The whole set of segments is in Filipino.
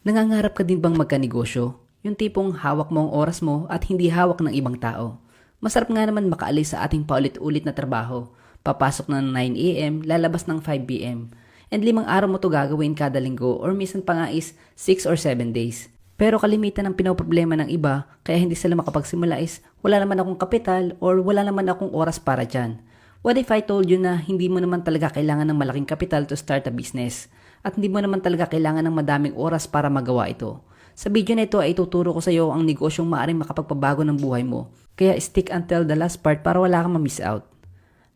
Nangangarap ka din bang magkanegosyo? Yung tipong hawak mo ang oras mo at hindi hawak ng ibang tao. Masarap nga naman makaalis sa ating paulit-ulit na trabaho. Papasok ng 9 a.m., lalabas ng 5 p.m. And 5 araw mo to gagawin kada linggo or minsan pa nga is 6 or 7 days. Pero kalimitan ng pinoproblema ng iba kaya hindi sila makapagsimula is wala naman akong kapital or wala naman akong oras para dyan. What if I told you na hindi mo naman talaga kailangan ng malaking kapital to start a business? At hindi mo naman talaga kailangan ng madaming oras para magawa ito. Sa video na ito ay ituturo ko sa iyo ang negosyong maaaring makapagpabago ng buhay mo. Kaya stick until the last part para wala kang ma-miss out.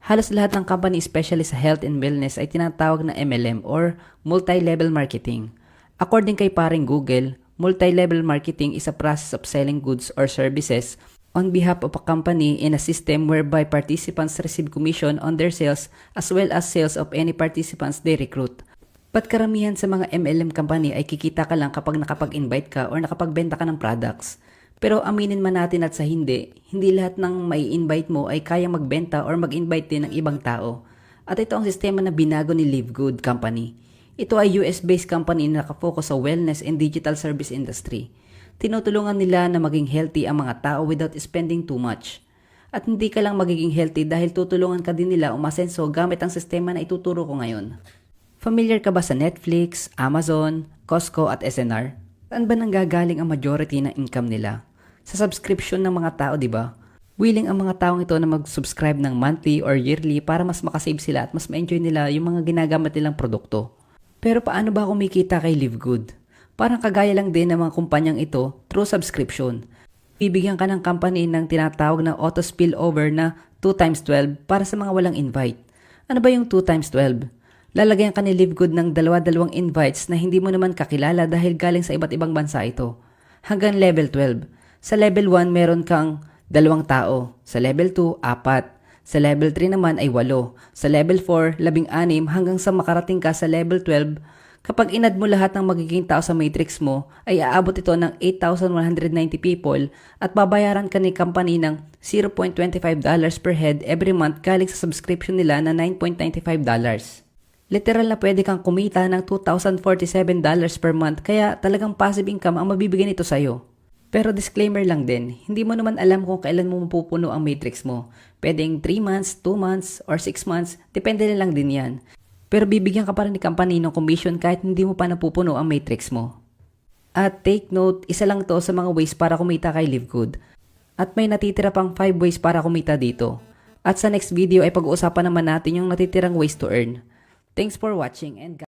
Halos lahat ng company especially sa health and wellness ay tinatawag na MLM or multi-level marketing. According kay paring Google, multi-level marketing is a process of selling goods or services on behalf of a company in a system whereby participants receive commission on their sales as well as sales of any participants they recruit. Ba't karamihan sa mga MLM company ay kikita ka lang kapag nakapag-invite ka or nakapagbenta ka ng products? Pero aminin man natin at sa hindi lahat ng mai-invite mo ay kayang magbenta or mag-invite din ng ibang tao. At ito ang sistema na binago ni Live Good Company. Ito ay US-based company na nakafocus sa wellness and digital service industry. Tinutulungan nila na maging healthy ang mga tao without spending too much. At hindi ka lang magiging healthy dahil tutulungan ka din nila umasenso gamit ang sistema na ituturo ko ngayon. Familiar ka ba sa Netflix, Amazon, Costco at SNR? Saan ba nanggagaling ang majority ng income nila? Sa subscription ng mga tao, di ba? Willing ang mga taong ito na mag-subscribe ng monthly or yearly para mas makasave sila at mas ma-enjoy nila yung mga ginagamit nilang produkto. Pero paano ba kumikita kay Live Good? Parang kagaya lang din ng mga kumpanyang ito through subscription. Bibigyan ka ng company ng tinatawag na auto spillover na 2x12 para sa mga walang invite. Ano ba yung 2x12? Lalagyan ka ni Live Good ng dalawa-dalawang invites na hindi mo naman kakilala dahil galing sa iba't ibang bansa ito. Hanggang level 12. Sa level 1 meron kang 2 tao. Sa level 2, 4. Sa level 3 naman ay 8. Sa level 4, 16 hanggang sa makarating ka sa level 12. Kapag inad mo lahat ng magiging tao sa matrix mo, ay aabot ito ng 8,190 people at babayaran ka ni company ng $0.25 per head every month galing sa subscription nila na $9.95. Literal na pwede kang kumita ng $2,047 per month kaya talagang passive income ang mabibigay nito sa'yo. Pero disclaimer lang din, hindi mo naman alam kung kailan mo mapupuno ang matrix mo. Pwedeng 3 months, 2 months, or 6 months, depende na lang din yan. Pero bibigyan ka pa rin ni company ng commission kahit hindi mo pa napupuno ang matrix mo. At take note, isa lang to sa mga ways para kumita kay Live Good. At may natitira pang 5 ways para kumita dito. At sa next video ay pag-uusapan naman natin yung natitirang ways to earn. Thanks for watching and